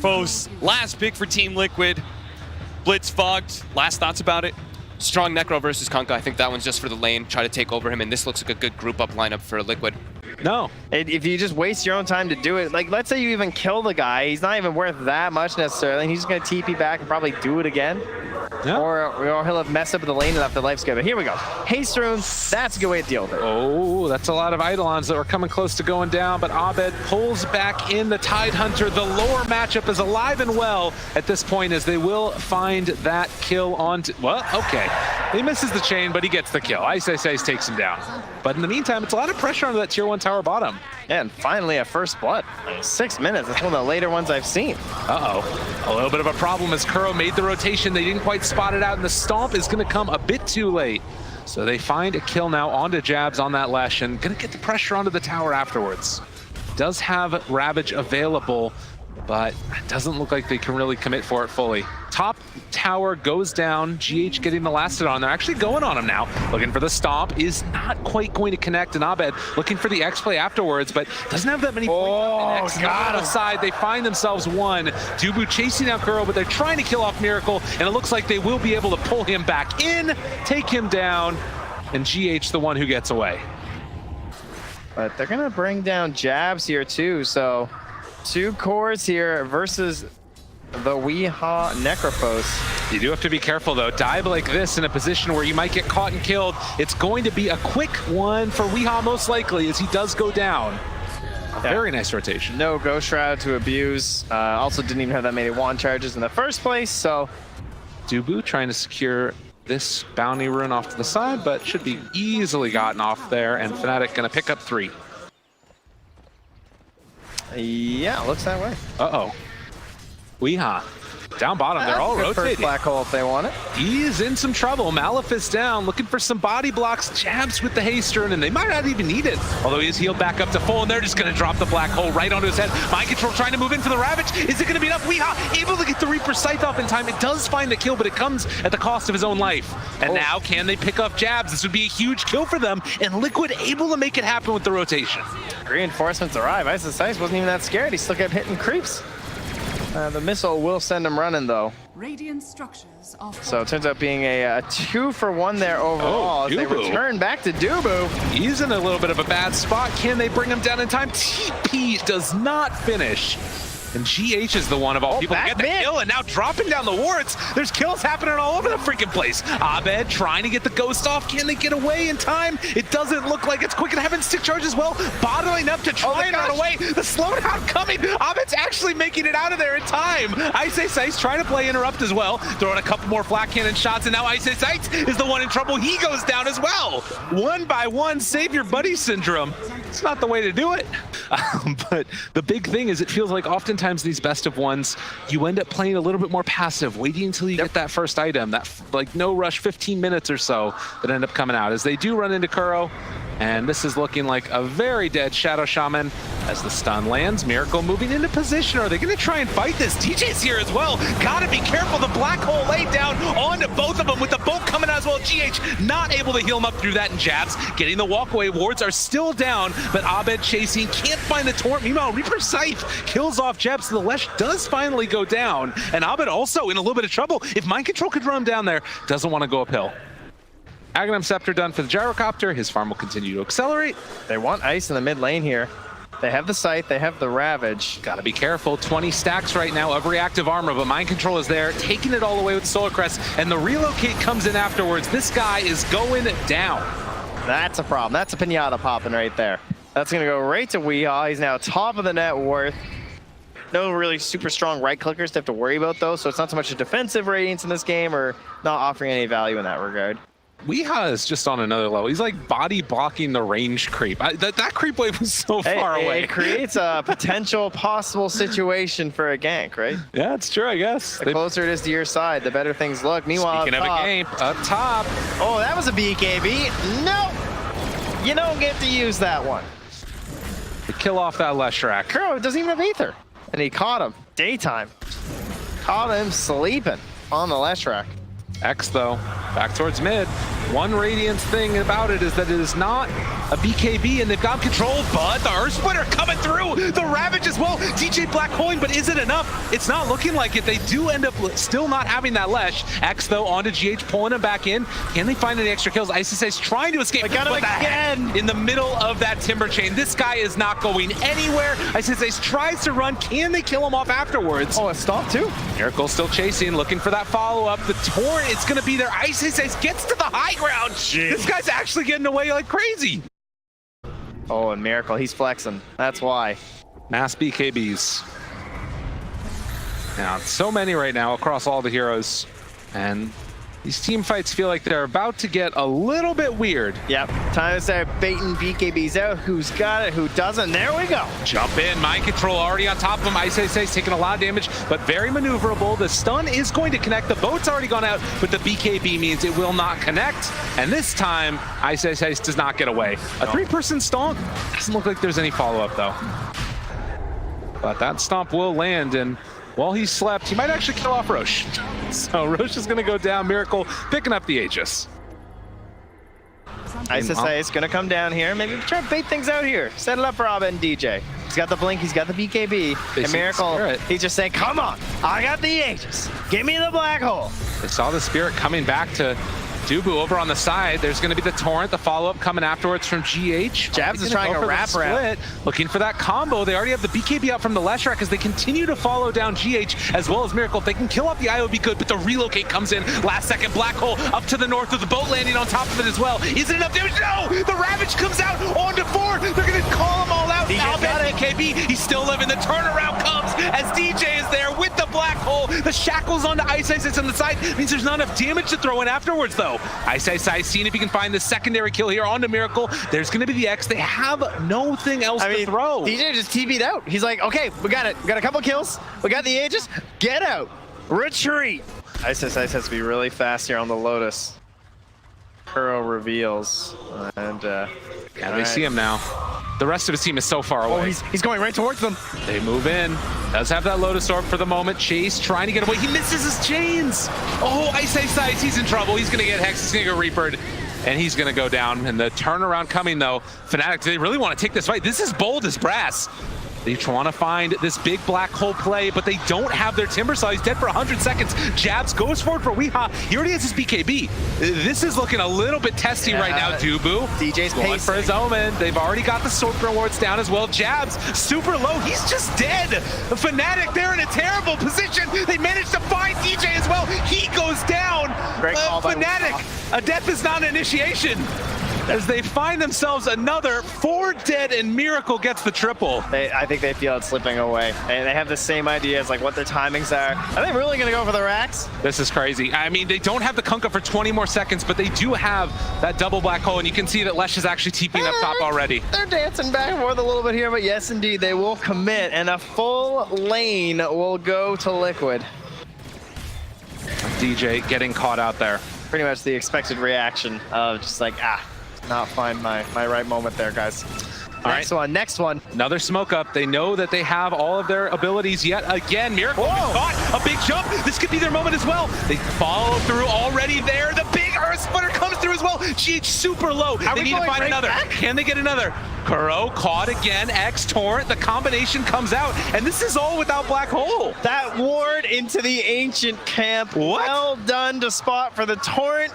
Necrophos, last pick for Team Liquid. Blitz fogged. Last thoughts about it? Strong Necro versus Kunkka. I think that one's just for the lane. Try to take over him, and this looks like a good group up lineup for Liquid. No. If you just waste your own time to do it, like let's say you even kill the guy, he's not even worth that much necessarily, and he's just gonna TP back and probably do it again. Yeah. Or he'll have messed up the lane enough that life's good. But here we go. Haste rune, that's a good way to deal with it. Oh, that's a lot of Eidolons that were coming close to going down, but Abed pulls back in the Tidehunter. The lower matchup is alive and well at this point as they will find that kill on... Well, okay. He misses the chain, but he gets the kill. Ice takes him down. But in the meantime, it's a lot of pressure onto that tier 1 tower bottom. Yeah, and finally a first blood. I mean, 6 minutes, that's one of the later ones I've seen. Uh-oh. A little bit of a problem as Kuro made the rotation. They didn't quite spot it out, and the stomp is going to come a bit too late. So they find a kill now onto Jabs on that Lesh, and going to get the pressure onto the tower afterwards. Does have Ravage available, but it doesn't look like they can really commit for it fully. Top tower goes down, GH getting the Lastodon. They're actually going on him now. Looking for the stomp, is not quite going to connect, and Abed looking for the X play afterwards, but doesn't have that many points. On the side, they find themselves one. Dubu chasing out Kuro, but they're trying to kill off Miracle, and it looks like they will be able to pull him back in, take him down, and GH the one who gets away. But they're gonna bring down Jabs here too, so 2 cores here versus the Weehaw Necrophos. You do have to be careful though. Dive like this in a position where you might get caught and killed. It's going to be a quick one for Weehaw most likely as he does go down. Very nice rotation. No Ghost Shroud to abuse. Also didn't even have that many wand charges in the first place, so. Dubu trying to secure this bounty rune off to the side, but should be easily gotten off there, and Fnatic gonna pick up 3. Yeah, looks that way. Uh-oh. Weehaw. Down bottom, they're all rotating. First black hole if they want it. He's in some trouble. Malefice down, looking for some body blocks. Jabs with the haste rune, and they might not even need it. Although he is healed back up to full, and they're just going to drop the black hole right onto his head. Mind Control trying to move in for the Ravage. Is it going to be enough? Weehaw able to get the Reaper Scythe off in time. It does find the kill, but it comes at the cost of his own life. And now, can they pick off Jabs? This would be a huge kill for them, and Liquid able to make it happen with the rotation. Reinforcements arrive. Ice wasn't even that scared. He still kept hitting creeps. The missile will send him running though. Radiant structures are so it turns out being a 2-for-1 there overall. As they return back to Dubu. He's in a little bit of a bad spot. Can they bring him down in time? TP does not finish. And GH is the one of all people to get the kill, and now dropping down the wards. There's kills happening all over the freaking place. Abed trying to get the ghost off. Can they get away in time? It doesn't look like it's quick, and having stick charge as well. Bottling up to try and run away. The slowdown coming. Abed's actually making it out of there in time. Ice trying to play interrupt as well. Throwing a couple more flat cannon shots, and now Ice is the one in trouble. He goes down as well. 1 by 1, save your buddy syndrome. It's not the way to do it. But the big thing is it feels like oftentimes these best of ones, you end up playing a little bit more passive, waiting until you get that first item, that like no rush 15 minutes or so that end up coming out. As they do run into Kuro, and this is looking like a very dead Shadow Shaman as the stun lands. Miracle moving into position. Are they going to try and fight this? DJ's here as well. Gotta be careful. The black hole laid down onto both of them with the bolt coming out as well. GH not able to heal him up through that, and Jabs getting the walkaway. Wards are still down, but Abed chasing, can't find the Torrent. Meanwhile, Reaper Scythe kills off Jabs, so the Lesh does finally go down, and Abed also in a little bit of trouble. If Mind Control could run him down there, doesn't want to go uphill. Aghanim Scepter done for the Gyrocopter. His farm will continue to accelerate. They want Ice in the mid lane here. They have the Scythe, they have the Ravage. Gotta be careful. 20 stacks right now of reactive armor, but Mind Control is there, taking it all away with Solar Crest, and the relocate comes in afterwards. This guy is going down. That's a problem. That's a pinata popping right there. That's gonna go right to Weehaw. He's now top of the net worth. No really super strong right clickers to have to worry about though, so it's not so much a defensive radiance in this game or not offering any value in that regard. Weehaw is just on another level. He's like body blocking the range creep. That creep wave was so far away. It creates a potential possible situation for a gank, right? Yeah, it's true, I guess. The closer it is to your side, the better things look. Meanwhile, speaking of a game, up top. Oh, that was a BKB. No, you don't get to use that one. To kill off that Leshrac. Kuro doesn't even have Ether. And he caught him. Daytime. Caught him sleeping on the Leshrac. X though, back towards mid. One Radiance thing about it is that it is not a BKB, and they've got control, but the Earth Splitter coming through, the Ravage as well. DJ Black Coin, but is it enough? It's not looking like it. They do end up still not having that Lesh. X, though, onto GH, pulling him back in. Can they find any extra kills? ISIS trying to escape. They got him again! In the middle of that Timber Chain. This guy is not going anywhere. ISIS tries to run. Can they kill him off afterwards? Oh, a stop too? Miracle still chasing, looking for that follow-up. The Torrent is going to be there. ISIS gets to the high ground. Jeez. This guy's actually getting away like crazy. Oh, and Miracle, he's flexing. That's why. Mass BKBs. Now, so many right now across all the heroes. And these team fights feel like they're about to get a little bit weird. Yep, time to start baiting BKBs out. Who's got it, who doesn't? There we go. Jump in, mind control already on top of him. ISIS taking a lot of damage, but very maneuverable. The stun is going to connect. The boat's already gone out, but the BKB means it will not connect. And this time, ISIS does not get away. A three-person stomp doesn't look like there's any follow-up, though. But that stomp will land, and while he slept, he might actually kill off Roche. So Roche is going to go down. Miracle picking up the Aegis. ISIS is going to come down here. Maybe try to bait things out here. Set it up for Abba and DJ. He's got the blink, he's got the BKB. And Miracle, he's just saying, come on, I got the Aegis. Give me the black hole. They saw the Spirit coming back to Dubu over on the side. There's going to be the Torrent, the follow-up coming afterwards from GH. Jabs is trying a wrap around. Looking for that combo. They already have the BKB out from the Leshrac as they continue to follow down GH as well as Miracle. If they can kill off the IO, be good, but the relocate comes in. Last second, Black Hole up to the north with the boat landing on top of it as well. Is it enough damage? No! The Ravage comes out onto 4. They're going to call them all out. Now BKB, he's still living. The turnaround comes as DJ is there with the Black Hole. The shackles onto ISIS on the side. Means there's not enough damage to throw in afterwards, though. ISIS seeing if he can find the secondary kill here onto Miracle. There's going to be the X. They have nothing else to throw. DJ just TV'd out. He's like, okay, we got it. We got a couple kills. We got the Aegis. Get out. Retreat. ISIS has to be really fast here on the Lotus. Kuro reveals. And, yeah, they see him now. The rest of his team is so far away. Oh, he's going right towards them. They move in. Does have that Lotus Orb for the moment. Chase trying to get away. He misses his chains. Oh, ISIS, he's in trouble. He's going to get Hex. He's going to get Reapered. And he's going to go down. And the turnaround coming, though. Fnatic, they really want to take this fight. This is bold as brass. They want to find this big black hole play, but they don't have their Timber Saw. He's dead for 100 seconds. Jabs goes forward for Weehaw. He already has his BKB. This is looking a little bit testy right now, Dubu. DJ's going pacing for his Omen. They've already got the sword rewards down as well. Jabs, super low. He's just dead. Fnatic, they're in a terrible position. They managed to find DJ as well. He goes down. Great call by Fnatic, a death is not an initiation. As they find themselves another 4 dead and Miracle gets the triple. I think they feel it slipping away. And they have the same ideas, like what their timings are. Are they really going to go for the racks? This is crazy. I mean, they don't have the Kunkka for 20 more seconds, but they do have that double black hole, and you can see that Lesh is actually TPing up top already. They're dancing back and forth a little bit here, but yes, indeed, they will commit, and a full lane will go to Liquid. DJ getting caught out there. Pretty much the expected reaction of just like, not find my right moment there, guys. Next one. Another smoke up. They know that they have all of their abilities yet again. Miracle caught a big jump. This could be their moment as well. They follow through already there. The big Earth Splitter comes through as well. GH super low. They need to find another. Can they get another? Kuro caught again. X Torrent. The combination comes out, and this is all without Black Hole. That ward into the Ancient camp. What? Well done to spot for the Torrent.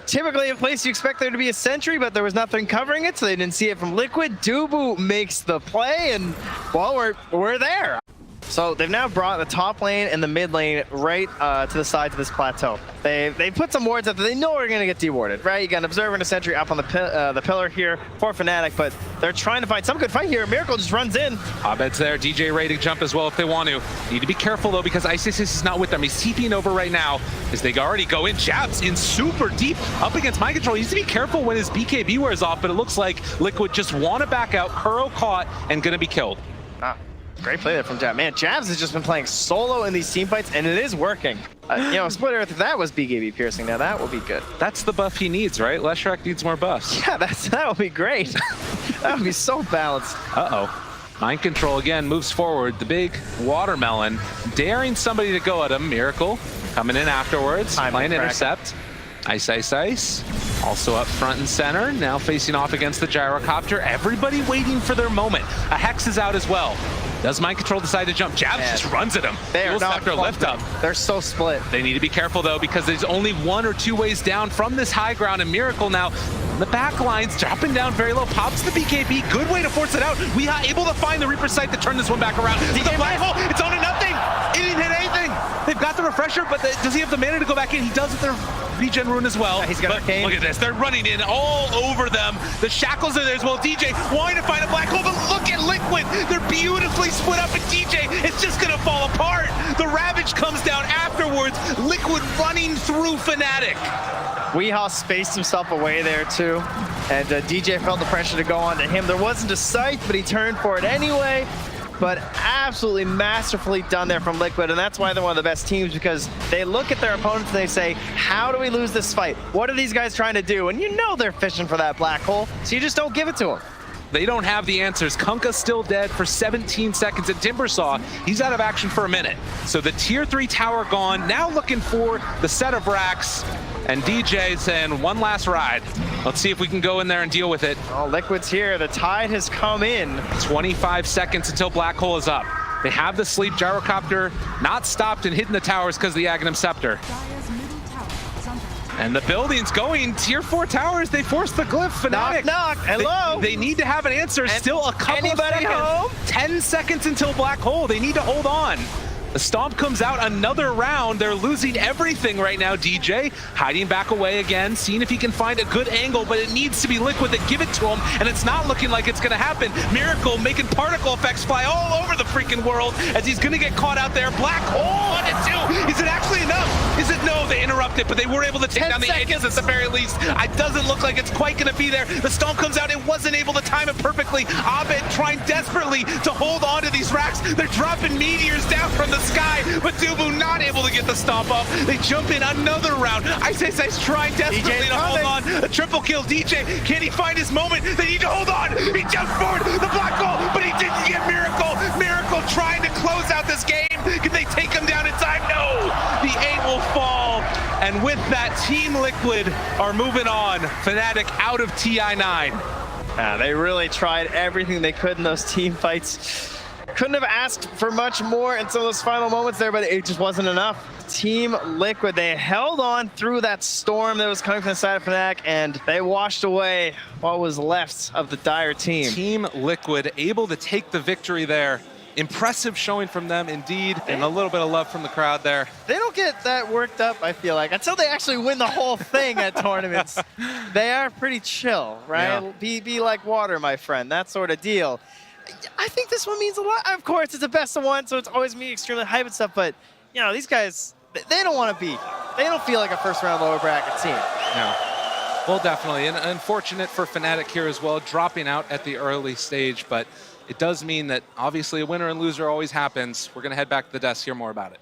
Typically a place you expect there to be a sentry, but there was nothing covering it, so they didn't see it from Liquid. Dubu makes the play, and well, we're there. So they've now brought the top lane and the mid lane right to the sides of this plateau. They put some wards up that they know are going to get dewarded, right? You got an Observer and a sentry up on the pillar here for Fnatic, but they're trying to find some good fight here. Miracle just runs in. Abed's there. DJ ready to jump as well if they want to. Need to be careful, though, because ISIS is not with them. He's TPing over right now as they already go in. Jabs in super deep up against mind control. He needs to be careful when his BKB wears off, but it looks like Liquid just want to back out. Kuro caught and going to be killed. Great play there from Jabs. Man, Jabs has just been playing solo in these team fights, and it is working. Split Earth, if that was BKB piercing, now that will be good. That's the buff he needs, right? Leshrac needs more buffs. Yeah, that would be great. That would be so balanced. Mind control again moves forward. The big watermelon daring somebody to go at him. Miracle coming in afterwards. Playing intercept. Ice, ice, ice. Also up front and center, now facing off against the gyrocopter. Everybody waiting for their moment. A Hex is out as well. Does Mind Control decide to jump? Jabs just runs at him. They are not Scepter lift up. They're so split. They need to be careful though, because there's only 1 or 2 ways down from this high ground, and Miracle now the back lines dropping down very low, pops the BKB, good way to force it out. We are able to find the Reaper sight to turn this one back around. The black hole, it's on to nothing. It didn't hit anything. They've got the refresher, but does he have the mana to go back in? He does with their regen rune as well. Yeah, he's got Arcane. Look at this, they're running in all over them. The shackles are there as well. DJ wanting to find a black hole, but look at Liquid. They're beautifully split up, and DJ it's just gonna fall apart. The Ravage comes down afterwards. Liquid running through Fnatic. Weehaw spaced himself away there too, and DJ felt the pressure to go on to him. There wasn't a sight, but he turned for it anyway. But absolutely masterfully done there from Liquid, and that's why they're one of the best teams, because they look at their opponents and they say, how do we lose this fight? What are these guys trying to do? And you know they're fishing for that black hole, so you just don't give it to them. They don't have the answers. Kunkka's still dead for 17 seconds, and Timbersaw, he's out of action for a minute. So the tier 3 tower gone, now looking for the set of racks, and DJ saying one last ride. Let's see if we can go in there and deal with it. Oh, Liquid's here. The tide has come in. 25 seconds until black hole is up. They have the sleep gyrocopter not stopped and hitting the towers because of the Aghanim Scepter. Dire's middle tower is under attack. And the building's going tier 4 towers. They forced the glyph. Fnatic. Knock, knock. Hello. They need to have an answer. Still a couple of anybody seconds. home? 10 seconds until black hole. They need to hold on. The Stomp comes out another round. They're losing everything right now, DJ. Hiding back away again, seeing if he can find a good angle, but it needs to be Liquid that give it to him, and it's not looking like it's gonna happen. Miracle making particle effects fly all over the freaking world as he's gonna get caught out there. Black hole on it too. Is it actually enough? Is it? No, they interrupted, but they were able to take down the edges at the very least. It doesn't look like it's quite gonna be there. The Stomp comes out, it wasn't able to time it perfectly. Abed trying desperately to hold on to these racks. They're dropping meteors down from the sky, but Dubu not able to get the stomp off. They jump in another round. Ice trying desperately to hold on. A triple kill. DJ, can he find his moment? They need to hold on. He jumps forward, the black hole, but he didn't get Miracle. Miracle trying to close out this game. Can they take him down in time? No. The 8 will fall. And with that, Team Liquid are moving on. Fnatic out of TI9. They really tried everything they could in those team fights. Couldn't have asked for much more in some of those final moments there, but it just wasn't enough. Team Liquid, they held on through that storm that was coming from the side of Fnatic, and they washed away what was left of the Dire team. Team Liquid able to take the victory there. Impressive showing from them indeed, and a little bit of love from the crowd there. They don't get that worked up, I feel like, until they actually win the whole thing at tournaments. They are pretty chill, right? Yeah. Be like water, my friend, that sort of deal. I think this one means a lot. Of course, it's a best of one, so it's always me extremely hype and stuff, but, you know, these guys, they don't want to be. They don't feel like a first-round lower bracket team. No. Well, definitely. And unfortunate for Fnatic here as well, dropping out at the early stage, but it does mean that obviously a winner and loser always happens. We're going to head back to the desk, hear more about it.